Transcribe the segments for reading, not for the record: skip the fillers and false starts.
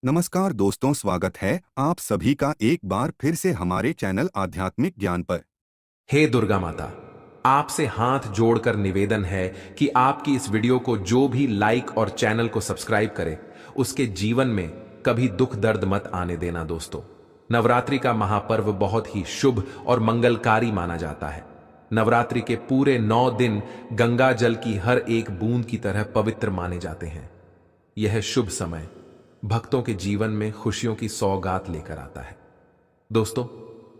नमस्कार दोस्तों, स्वागत है आप सभी का एक बार फिर से हमारे चैनल आध्यात्मिक ज्ञान पर। हे दुर्गा माता, आपसे हाथ जोड़कर निवेदन है कि आपकी इस वीडियो को जो भी लाइक और चैनल को सब्सक्राइब करे, उसके जीवन में कभी दुख दर्द मत आने देना। दोस्तों, नवरात्रि का महापर्व बहुत ही शुभ और मंगलकारी माना जाता है। नवरात्रि के पूरे 9 दिन गंगा जल की हर एक बूंद की तरह पवित्र माने जाते हैं। यह शुभ समय भक्तों के जीवन में खुशियों की सौगात लेकर आता है। दोस्तों,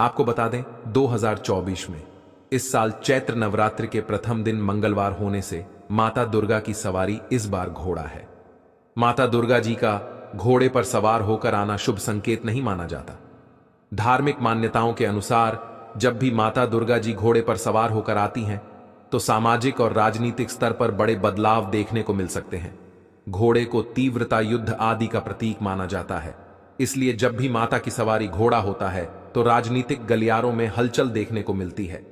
आपको बता दें, 2024 में इस साल चैत्र नवरात्रि के प्रथम दिन मंगलवार होने से माता दुर्गा की सवारी इस बार घोड़ा है। माता दुर्गा जी का घोड़े पर सवार होकर आना शुभ संकेत नहीं माना जाता। धार्मिक मान्यताओं के अनुसार जब भी माता दुर्गा जी घोड़े पर सवार होकर आती हैं, तो सामाजिक और राजनीतिक स्तर पर बड़े बदलाव देखने को मिल सकते हैं। घोड़े को तीव्रता, युद्ध आदि का प्रतीक माना जाता है। इसलिए जब भी माता की सवारी घोड़ा होता है तो राजनीतिक गलियारों में हलचल देखने को मिलती है।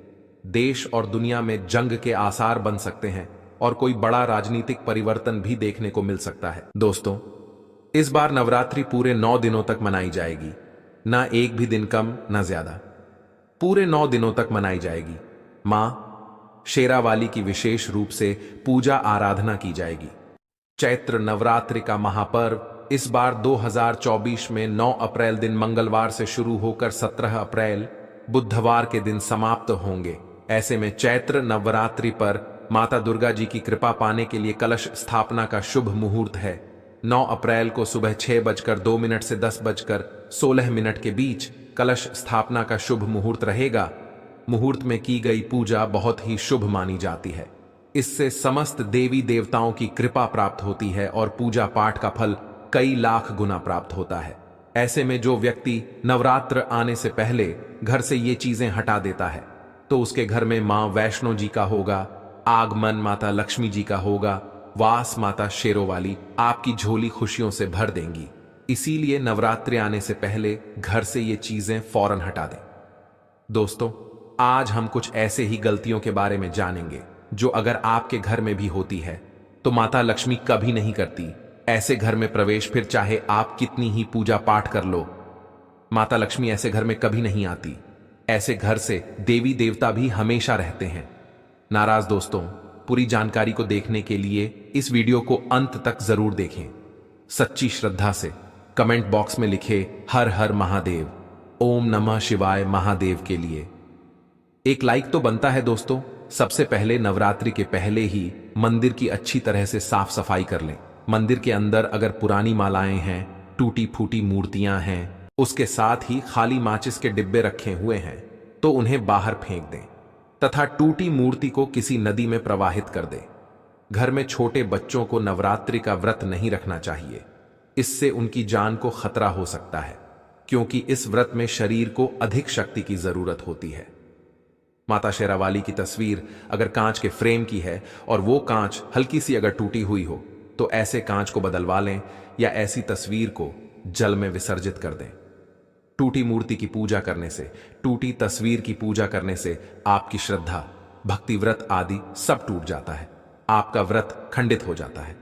देश और दुनिया में जंग के आसार बन सकते हैं और कोई बड़ा राजनीतिक परिवर्तन भी देखने को मिल सकता है। दोस्तों, इस बार नवरात्रि पूरे 9 दिनों तक मनाई जाएगी, ना एक भी दिन कम ना ज्यादा। पूरे 9 दिनों तक मनाई जाएगी। मां शेरावाली की विशेष रूप से पूजा आराधना की जाएगी। चैत्र नवरात्रि का महापर्व इस बार 2024 में 9 अप्रैल दिन मंगलवार से शुरू होकर 17 अप्रैल बुधवार के दिन समाप्त होंगे। ऐसे में चैत्र नवरात्रि पर माता दुर्गा जी की कृपा पाने के लिए कलश स्थापना का शुभ मुहूर्त है। 9 अप्रैल को सुबह 6:02 से 10:16 के बीच कलश स्थापना का शुभ मुहूर्त रहेगा। मुहूर्त में की गई पूजा बहुत ही शुभ मानी जाती है। इससे समस्त देवी देवताओं की कृपा प्राप्त होती है और पूजा पाठ का फल कई लाख गुना प्राप्त होता है। ऐसे में जो व्यक्ति नवरात्र आने से पहले घर से ये चीजें हटा देता है, तो उसके घर में मां वैष्णो जी का होगा, आगमन माता लक्ष्मी जी का होगा, वास माता शेरोवाली आपकी झोली खुशियों से भर देंगी। इसीलिए नवरात्रि आने से पहले घर से ये चीजें फौरन हटा दें। दोस्तों, आज हम कुछ ऐसे ही गलतियों के बारे में जानेंगे जो अगर आपके घर में भी होती है तो माता लक्ष्मी कभी नहीं करती। ऐसे घर में प्रवेश, फिर चाहे आप कितनी ही पूजा पाठ कर लो, माता लक्ष्मी ऐसे घर में कभी नहीं आती। ऐसे घर से देवी देवता भी हमेशा रहते हैं नाराज। दोस्तों, पूरी जानकारी को देखने के लिए इस वीडियो को अंत तक जरूर देखें। सच्ची श्रद्धा से कमेंट बॉक्स में लिखे हर हर महादेव, ओम नमः शिवाय महादेव के लिए एक लाइक तो बनता है। दोस्तों, सबसे पहले नवरात्रि के पहले ही मंदिर की अच्छी तरह से साफ सफाई कर लें। मंदिर के अंदर अगर पुरानी मालाएं हैं, टूटी फूटी मूर्तियां हैं, उसके साथ ही खाली माचिस के डिब्बे रखे हुए हैं, तो उन्हें बाहर फेंक दें तथा टूटी मूर्ति को किसी नदी में प्रवाहित कर दें। घर में छोटे बच्चों को नवरात्रि का व्रत नहीं रखना चाहिए। इससे उनकी जान को खतरा हो सकता है, क्योंकि इस व्रत में शरीर को अधिक शक्ति की जरूरत होती है। माता शेरावाली की तस्वीर अगर कांच के फ्रेम की है और वो कांच हल्की सी अगर टूटी हुई हो, तो ऐसे कांच को बदलवा लें या ऐसी तस्वीर को जल में विसर्जित कर दें। टूटी मूर्ति की पूजा करने से, टूटी तस्वीर की पूजा करने से आपकी श्रद्धा, भक्ति, व्रत आदि सब टूट जाता है। आपका व्रत खंडित हो जाता है।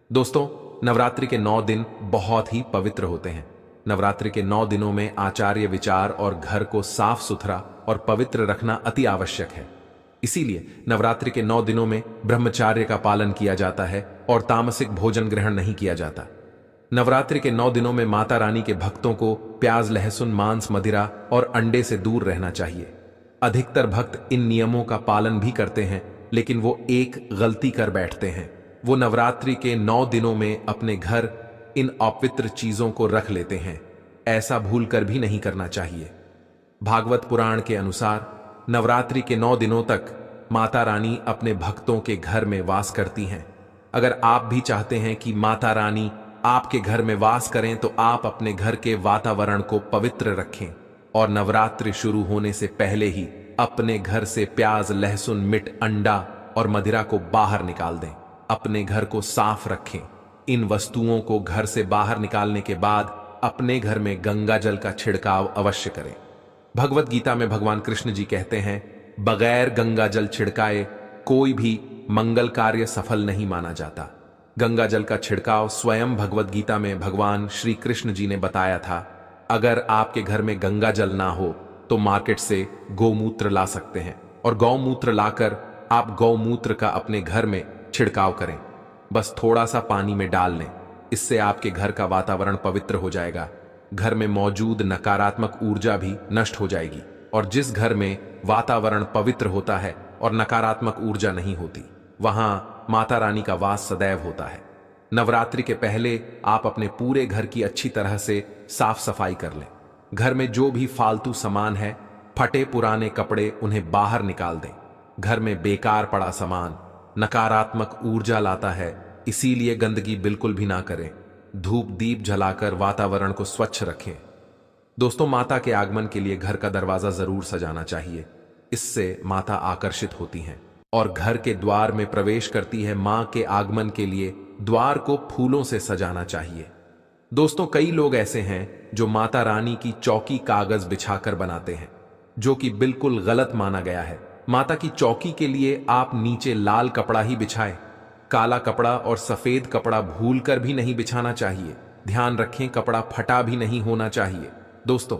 दोस्तों, नवरात्रि के 9 दिन बहुत ही पवित्र होते हैं। नवरात्रि के 9 दिनों में आचार्य विचार और घर को साफ सुथरा और पवित्र रखना अति आवश्यक है। इसीलिए नवरात्रि के 9 दिनों में ब्रह्मचार्य का पालन किया जाता है और तामसिक भोजन ग्रहण नहीं किया जाता। नवरात्रि के 9 दिनों में माता रानी के भक्तों को प्याज, लहसुन, मांस, मदिरा और अंडे से दूर रहना चाहिए। अधिकतर भक्त इन नियमों का पालन भी करते हैं, लेकिन वो एक गलती कर बैठते हैं। वो नवरात्रि के 9 दिनों में अपने घर इन अपवित्र चीजों को रख लेते हैं। ऐसा भूल कर भी नहीं करना चाहिए। भागवत पुराण के अनुसार नवरात्रि के 9 दिनों तक माता रानी अपने भक्तों के घर में वास करती हैं। अगर आप भी चाहते हैं कि माता रानी आपके घर में वास करें, तो आप अपने घर के वातावरण को पवित्र रखें और नवरात्रि शुरू होने से पहले ही अपने घर से प्याज, लहसुन, मिर्च, अंडा और मदिरा को बाहर निकाल दें। अपने घर को साफ रखें। इन वस्तुओं को घर से बाहर निकालने के बाद अपने घर में गंगा जल का छिड़काव अवश्य करें। भगवत गीता में भगवान कृष्ण जी कहते हैं, बगैर गंगा जल छिड़काए कोई भी मंगल कार्य सफल नहीं माना जाता। गंगा जल का छिड़काव स्वयं भगवत गीता में भगवान श्री कृष्ण जी ने बताया था। अगर आपके घर में गंगा जल ना हो तो मार्केट से गौमूत्र ला सकते हैं और गौमूत्र लाकर आप गौमूत्र का अपने घर में छिड़काव करें। बस थोड़ा सा पानी में डाल लें, इससे आपके घर का वातावरण पवित्र हो जाएगा। घर में मौजूद नकारात्मक ऊर्जा भी नष्ट हो जाएगी। और जिस घर में वातावरण पवित्र होता है और नकारात्मक ऊर्जा नहीं होती, वहां माता रानी का वास सदैव होता है। नवरात्रि के पहले आप अपने पूरे घर की अच्छी तरह से साफ सफाई कर लें। घर में जो भी फालतू सामान है, फटे पुराने कपड़े, उन्हें बाहर निकाल दें। घर में बेकार पड़ा सामान नकारात्मक ऊर्जा लाता है, इसीलिए गंदगी बिल्कुल भी ना करें। धूप दीप जलाकर वातावरण को स्वच्छ रखें। दोस्तों, माता के आगमन के लिए घर का दरवाजा जरूर सजाना चाहिए। इससे माता आकर्षित होती हैं और घर के द्वार में प्रवेश करती है। मां के आगमन के लिए द्वार को फूलों से सजाना चाहिए। दोस्तों, कई लोग ऐसे हैं जो माता रानी की चौकी कागज बिछाकर बनाते हैं, जो कि बिल्कुल गलत माना गया है। माता की चौकी के लिए आप नीचे लाल कपड़ा ही बिछाएं। काला कपड़ा और सफेद कपड़ा भूलकर भी नहीं बिछाना चाहिए। ध्यान रखें, कपड़ा फटा भी नहीं होना चाहिए। दोस्तों,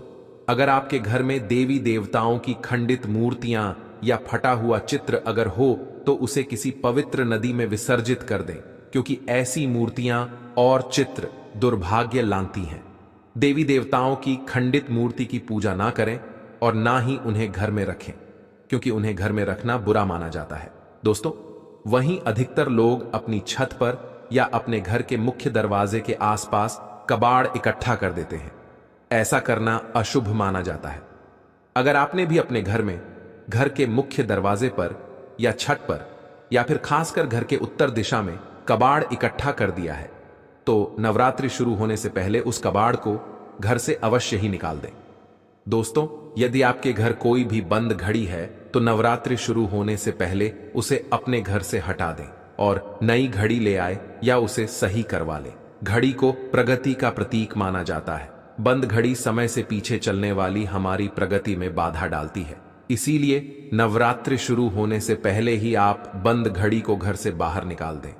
अगर आपके घर में देवी देवताओं की खंडित मूर्तियां या फटा हुआ चित्र अगर हो तो उसे किसी पवित्र नदी में विसर्जित कर दें, क्योंकि ऐसी मूर्तियां और चित्र दुर्भाग्य लाती हैं। देवी देवताओं की खंडित मूर्ति की पूजा ना करें और ना ही उन्हें घर में रखें, क्योंकि उन्हें घर में रखना बुरा माना जाता है। दोस्तों, वहीं अधिकतर लोग अपनी छत पर या अपने घर के मुख्य दरवाजे के आसपास कबाड़ इकट्ठा कर देते हैं। ऐसा करना अशुभ माना जाता है। अगर आपने भी अपने घर में घर के मुख्य दरवाजे पर या छत पर या फिर खासकर घर के उत्तर दिशा में कबाड़ इकट्ठा कर दिया है, तो नवरात्रि शुरू होने से पहले उस कबाड़ को घर से अवश्य ही निकाल दें। दोस्तों, यदि आपके घर कोई भी बंद घड़ी है तो नवरात्रि शुरू होने से पहले उसे अपने घर से हटा दें और नई घड़ी ले आए या उसे सही करवा लें। घड़ी को प्रगति का प्रतीक माना जाता है। बंद घड़ी समय से पीछे चलने वाली हमारी प्रगति में बाधा डालती है। इसीलिए नवरात्रि शुरू होने से पहले ही आप बंद घड़ी को घर से बाहर निकाल दें।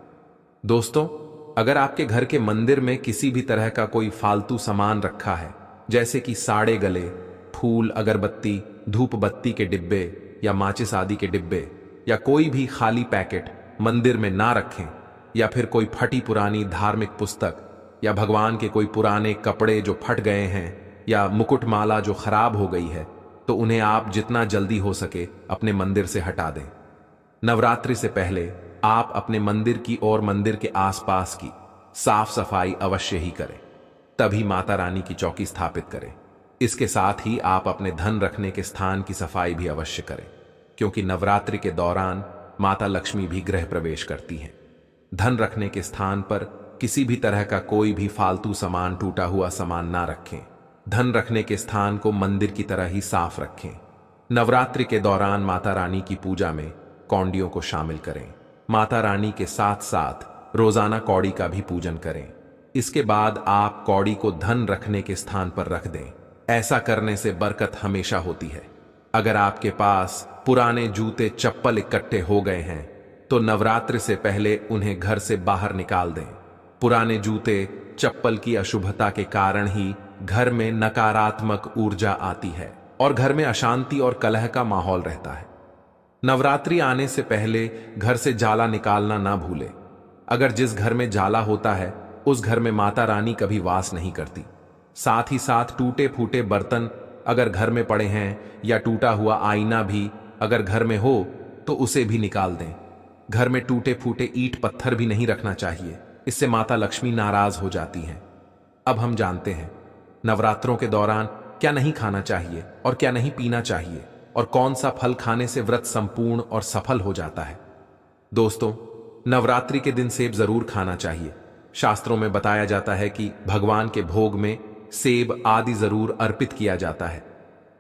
दोस्तों, अगर आपके घर के मंदिर में किसी भी तरह का कोई फालतू सामान रखा है, जैसे कि साड़े गले, फूल, अगरबत्ती, धूप बत्ती के डिब्बे या माचिस आदि के डिब्बे, या कोई भी खाली पैकेट मंदिर में ना रखें, या फिर कोई फटी पुरानी धार्मिक पुस्तक या भगवान के कोई पुराने कपड़े जो फट गए हैं या मुकुटमाला जो खराब हो गई है, तो उन्हें आप जितना जल्दी हो सके अपने मंदिर से हटा दें। नवरात्रि से पहले आप अपने मंदिर की और मंदिर के आसपास की साफ सफाई अवश्य ही करें, तभी माता रानी की चौकी स्थापित करें। इसके साथ ही आप अपने धन रखने के स्थान की सफाई भी अवश्य करें, क्योंकि नवरात्रि के दौरान माता लक्ष्मी भी गृह प्रवेश करती हैं। धन रखने के स्थान पर किसी भी तरह का कोई भी फालतू सामान, टूटा हुआ सामान ना रखें। धन रखने के स्थान को मंदिर की तरह ही साफ रखें। नवरात्रि के दौरान माता रानी की पूजा में कौड़ियों को शामिल करें। माता रानी के साथ साथ रोजाना कौड़ी का भी पूजन करें। इसके बाद आप कौड़ी को धन रखने के स्थान पर रख दें। ऐसा करने से बरकत हमेशा होती है। अगर आपके पास पुराने जूते चप्पल इकट्ठे हो गए हैं तो नवरात्रि से पहले उन्हें घर से बाहर निकाल दें। पुराने जूते चप्पल की अशुभता के कारण ही घर में नकारात्मक ऊर्जा आती है और घर में अशांति और कलह का माहौल रहता है। नवरात्रि आने से पहले घर से जाला निकालना ना भूले। अगर जिस घर में जाला होता है उस घर में माता रानी कभी वास नहीं करती। साथ ही साथ टूटे फूटे बर्तन अगर घर में पड़े हैं या टूटा हुआ आईना भी अगर घर में हो तो उसे भी निकाल दें। घर में टूटे फूटे ईंट पत्थर भी नहीं रखना चाहिए, इससे माता लक्ष्मी नाराज हो जाती हैं। अब हम जानते हैं नवरात्रों के दौरान क्या नहीं खाना चाहिए और क्या नहीं पीना चाहिए और कौन सा फल खाने से व्रत संपूर्ण और सफल हो जाता है। दोस्तों, नवरात्रि के दिन सेब जरूर खाना चाहिए। शास्त्रों में बताया जाता है कि भगवान के भोग में सेब आदि जरूर अर्पित किया जाता है।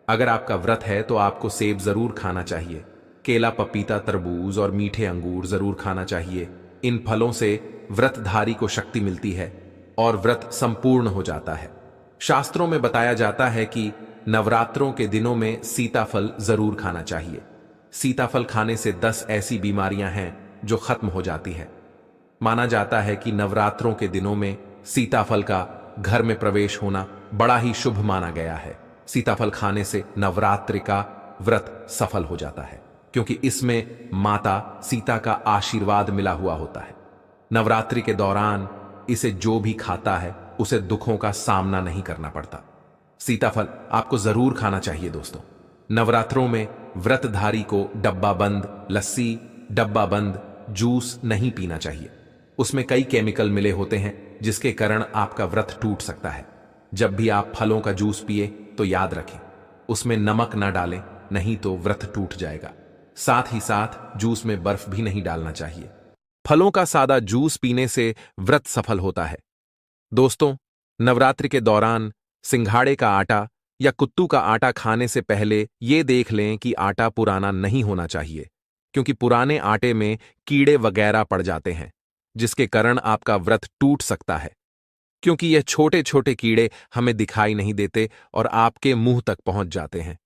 अगर आपका व्रत है तो आपको सेब जरूर खाना चाहिए। केला, पपीता, तरबूज और मीठे अंगूर जरूर खाना चाहिए। इन फलों से व्रतधारी को शक्ति मिलती है और व्रत संपूर्ण हो जाता है। शास्त्रों में बताया जाता है कि नवरात्रों के दिनों में सीताफल जरूर खाना चाहिए। सीताफल खाने से 10 ऐसी बीमारियां हैं जो खत्म हो जाती है। माना जाता है कि नवरात्रों के दिनों में सीताफल का घर में प्रवेश होना बड़ा ही शुभ माना गया है। सीताफल खाने से नवरात्रि का व्रत सफल हो जाता है, क्योंकि इसमें माता सीता का आशीर्वाद मिला हुआ होता है। नवरात्रि के दौरान इसे जो भी खाता है उसे दुखों का सामना नहीं करना पड़ता। सीताफल आपको जरूर खाना चाहिए दोस्तों। नवरात्रों में व्रतधारी को डब्बा बंद लस्सी, डब्बा बंद जूस नहीं पीना चाहिए। उसमें कई केमिकल मिले होते हैं जिसके कारण आपका व्रत टूट सकता है। जब भी आप फलों का जूस पिए तो याद रखें उसमें नमक ना डालें, नहीं तो व्रत टूट जाएगा। साथ ही साथ जूस में बर्फ भी नहीं डालना चाहिए। फलों का सादा जूस पीने से व्रत सफल होता है। दोस्तों, नवरात्रि के दौरान सिंघाड़े का आटा या कुत्तू का आटा खाने से पहले यह देख लें कि आटा पुराना नहीं होना चाहिए, क्योंकि पुराने आटे में कीड़े वगैरह पड़ जाते हैं जिसके कारण आपका व्रत टूट सकता है, क्योंकि यह छोटे छोटे कीड़े हमें दिखाई नहीं देते और आपके मुंह तक पहुंच जाते हैं।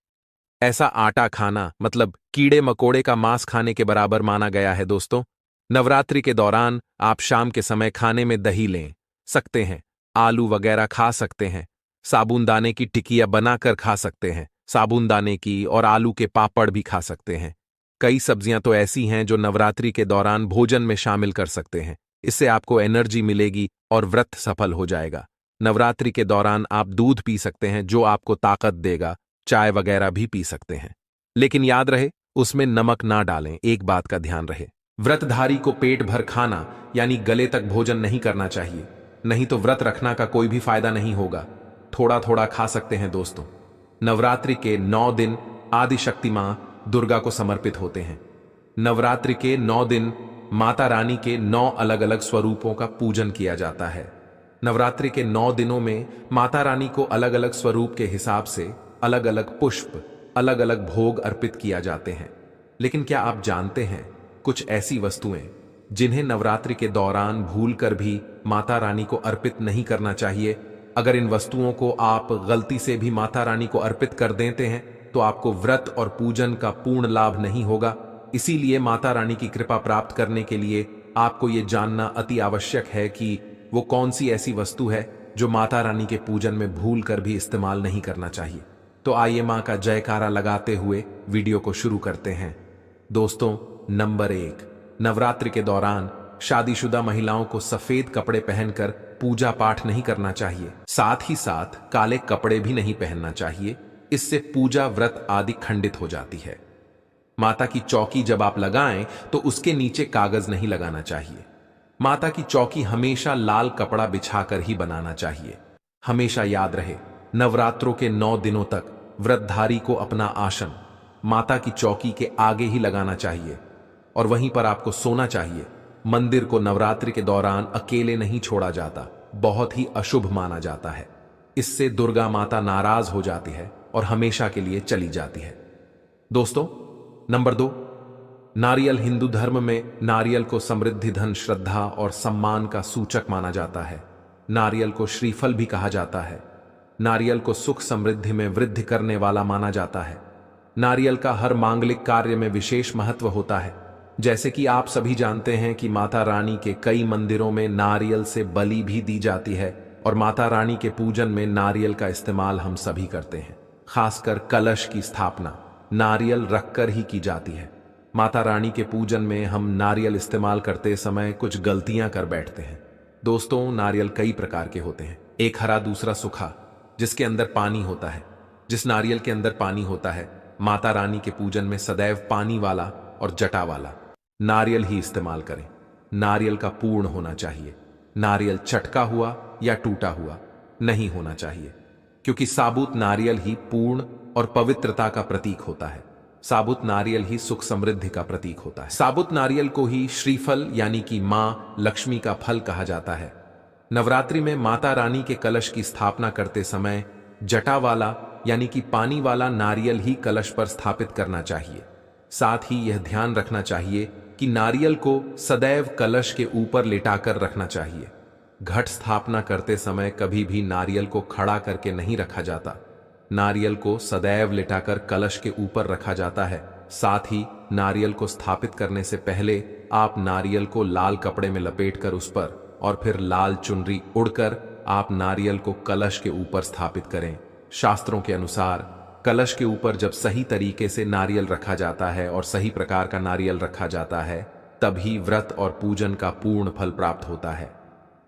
ऐसा आटा खाना मतलब कीड़े मकोड़े का मांस खाने के बराबर माना गया है। दोस्तों, नवरात्रि के दौरान आप शाम के समय खाने में दही ले सकते हैं, आलू वगैरह खा सकते हैं, साबूनदाने की टिकिया बनाकर खा सकते हैं, साबूनदाने की और आलू के पापड़ भी खा सकते हैं। कई सब्जियां तो ऐसी हैं जो नवरात्रि के दौरान भोजन में शामिल कर सकते हैं। इससे आपको एनर्जी मिलेगी और व्रत सफल हो जाएगा। नवरात्रि के दौरान आप दूध पी सकते हैं जो आपको ताकत देगा, चाय वगैरह भी पी सकते हैं, लेकिन याद रहे उसमें नमक ना डालें। एक बात का ध्यान रहे, व्रतधारी को पेट भर खाना यानी गले तक भोजन नहीं करना चाहिए, नहीं तो व्रत रखना का कोई भी फायदा नहीं होगा। थोड़ा थोड़ा खा सकते हैं। दोस्तों, नवरात्रि के 9 दिन आदिशक्ति मां दुर्गा को समर्पित होते हैं। नवरात्रि के 9 दिन माता रानी के 9 अलग अलग स्वरूपों का पूजन किया जाता है। नवरात्रि के 9 दिनों में माता रानी को अलग अलग स्वरूप के हिसाब से अलग अलग पुष्प, अलग अलग भोग अर्पित किया जाते हैं। लेकिन क्या आप जानते हैं कुछ ऐसी वस्तुएं जिन्हें नवरात्रि के दौरान भूलकर भी माता रानी को अर्पित नहीं करना चाहिए? अगर इन वस्तुओं को आप गलती से भी माता रानी को अर्पित कर देते हैं तो आपको व्रत और पूजन का पूर्ण लाभ नहीं होगा। इसीलिए माता रानी की कृपा प्राप्त करने के लिए आपको ये जानना अति आवश्यक है कि वो कौन सी ऐसी वस्तु है जो माता रानी के पूजन में भूल कर भी इस्तेमाल नहीं करना चाहिए। तो आइए मां का जयकारा लगाते हुए वीडियो को शुरू करते हैं। दोस्तों, नंबर 1, नवरात्रि के दौरान शादीशुदा महिलाओं को सफेद कपड़े पहनकर पूजा पाठ नहीं करना चाहिए। साथ ही साथ काले कपड़े भी नहीं पहनना चाहिए, इससे पूजा व्रत आदि खंडित हो जाती है। माता की चौकी जब आप लगाएं तो उसके नीचे कागज नहीं लगाना चाहिए। माता की चौकी हमेशा लाल कपड़ा बिछाकर ही बनाना चाहिए। हमेशा याद रहे, नवरात्रों के 9 दिनों तक व्रतधारी को अपना आसन माता की चौकी के आगे ही लगाना चाहिए और वहीं पर आपको सोना चाहिए। मंदिर को नवरात्रि के दौरान अकेले नहीं छोड़ा जाता, बहुत ही अशुभ माना जाता है। इससे दुर्गा माता नाराज हो जाती है और हमेशा के लिए चली जाती है। दोस्तों, नंबर 2, नारियल। हिंदू धर्म में नारियल को समृद्धि, धन, श्रद्धा और सम्मान का सूचक माना जाता है। नारियल को श्रीफल भी कहा जाता है। नारियल को सुख समृद्धि में वृद्धि करने वाला माना जाता है। नारियल का हर मांगलिक कार्य में विशेष महत्व होता है। जैसे कि आप सभी जानते हैं कि माता रानी के कई मंदिरों में नारियल से बलि भी दी जाती है और माता रानी के पूजन में नारियल का इस्तेमाल हम सभी करते हैं। खासकर कलश की स्थापना नारियल रखकर ही की जाती है। माता रानी के पूजन में हम नारियल इस्तेमाल करते समय कुछ गलतियां कर बैठते हैं। दोस्तों, नारियल कई प्रकार के होते हैं, एक हरा, दूसरा सूखा, जिसके अंदर पानी होता है। जिस नारियल के अंदर पानी होता है, माता रानी के पूजन में सदैव पानी वाला और जटा वाला नारियल ही इस्तेमाल करें। नारियल का पूर्ण होना चाहिए। नारियल चटका हुआ या टूटा हुआ नहीं होना चाहिए, क्योंकि साबुत नारियल ही पूर्ण और पवित्रता का प्रतीक होता है। साबुत नारियल ही सुख समृद्धि का प्रतीक होता है। साबुत नारियल को ही श्रीफल यानी कि मां लक्ष्मी का फल कहा जाता है। नवरात्रि में माता रानी के कलश की स्थापना करते समय जटा वाला यानी कि पानी वाला नारियल ही कलश पर स्थापित करना चाहिए। साथ ही यह ध्यान रखना चाहिए कि नारियल को सदैव कलश के ऊपर लिटाकर रखना चाहिए। घट स्थापना करते समय कभी भी नारियल को खड़ा करके नहीं रखा जाता। नारियल को सदैव लिटाकर कलश के ऊपर रखा जाता है। साथ ही नारियल को स्थापित करने से पहले आप नारियल को लाल कपड़े में लपेटकर उस पर और फिर लाल चुनरी उड़कर आप नारियल को कलश के ऊपर स्थापित करें। शास्त्रों के अनुसार कलश के ऊपर जब सही तरीके से नारियल रखा जाता है और सही प्रकार का नारियल रखा जाता है, तभी व्रत और पूजन का पूर्ण फल प्राप्त होता है।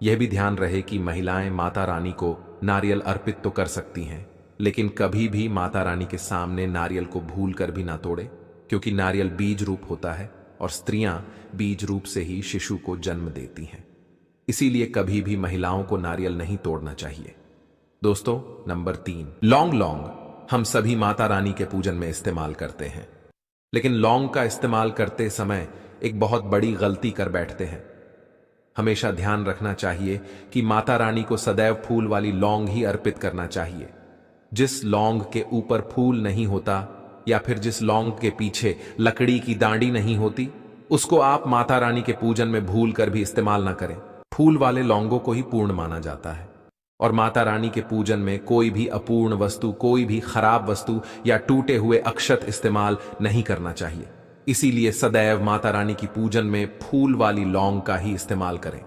यह भी ध्यान रहे कि महिलाएं माता रानी को नारियल अर्पित तो कर सकती हैं, लेकिन कभी भी माता रानी के सामने नारियल को भूल कर भी ना तोड़े, क्योंकि नारियल बीज रूप होता है और स्त्रियां बीज रूप से ही शिशु को जन्म देती हैं। इसीलिए कभी भी महिलाओं को नारियल नहीं तोड़ना चाहिए। दोस्तों, नंबर 3, लौंग हम सभी माता रानी के पूजन में इस्तेमाल करते हैं, लेकिन लौंग का इस्तेमाल करते समय एक बहुत बड़ी गलती कर बैठते हैं। हमेशा ध्यान रखना चाहिए कि माता रानी को सदैव फूल वाली लौंग ही अर्पित करना चाहिए। जिस लौंग के ऊपर फूल नहीं होता या फिर जिस लौंग के पीछे लकड़ी की डांडी नहीं होती, उसको आप माता रानी के पूजन में भूल कर भी इस्तेमाल ना करें। फूल वाले लौंगों को ही पूर्ण माना जाता है और माता रानी के पूजन में कोई भी अपूर्ण वस्तु, कोई भी खराब वस्तु या टूटे हुए अक्षत इस्तेमाल नहीं करना चाहिए। इसीलिए सदैव माता रानी की पूजन में फूल वाली लौंग का ही इस्तेमाल करें।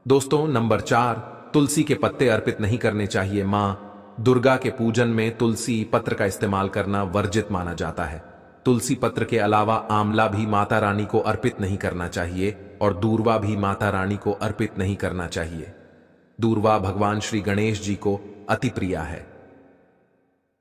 दोस्तों, नंबर 4, तुलसी के पत्ते अर्पित नहीं करने चाहिए। मां दुर्गा के पूजन में तुलसी पत्र का इस्तेमाल करना वर्जित माना जाता है। तुलसी पत्र के अलावा आंवला भी माता रानी को अर्पित नहीं करना चाहिए और दूर्वा भी माता रानी को अर्पित नहीं करना चाहिए। दूर्वा भगवान श्री गणेश जी को अति प्रिय है।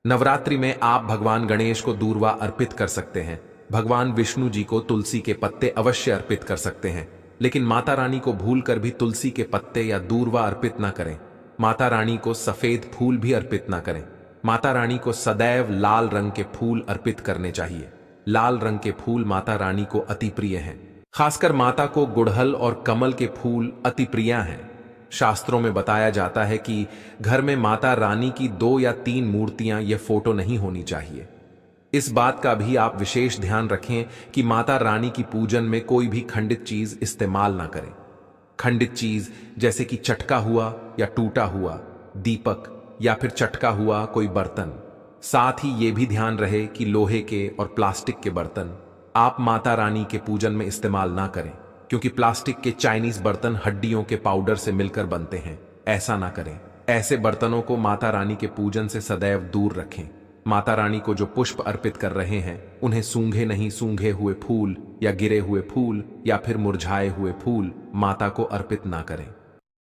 नवरात्रि में आप भगवान गणेश को दूर्वा अर्पित कर सकते हैं। भगवान विष्णु जी को तुलसी के पत्ते अवश्य अर्पित कर सकते हैं, लेकिन माता रानी को भूलकर भी तुलसी के पत्ते या दूर्वा अर्पित ना करें। माता रानी को सफेद फूल भी अर्पित ना करें। माता रानी को सदैव लाल रंग के फूल अर्पित करने चाहिए। लाल रंग के फूल माता रानी को अति प्रिय हैं। खासकर माता को गुड़हल और कमल के फूल अति प्रिय हैं। शास्त्रों में बताया जाता है कि घर में माता रानी की 2 या 3 मूर्तियां या फोटो नहीं होनी चाहिए। इस बात का भी आप विशेष ध्यान रखें कि माता रानी की पूजन में कोई भी खंडित चीज इस्तेमाल ना करें। खंडित चीज जैसे कि चटका हुआ या टूटा हुआ दीपक या फिर चटका हुआ कोई बर्तन। साथ ही ये भी ध्यान रहे कि लोहे के और प्लास्टिक के बर्तन आप माता रानी के पूजन में इस्तेमाल ना करें, क्योंकि प्लास्टिक के चाइनीज बर्तन हड्डियों के पाउडर से मिलकर बनते हैं। ऐसा ना करें। ऐसे बर्तनों को माता रानी के पूजन से सदैव दूर रखें। माता रानी को जो पुष्प अर्पित कर रहे हैं, उन्हें सूंघे नहीं सूंघे हुए फूल या गिरे हुए फूल या फिर मुरझाए हुए फूल माता को अर्पित ना करें।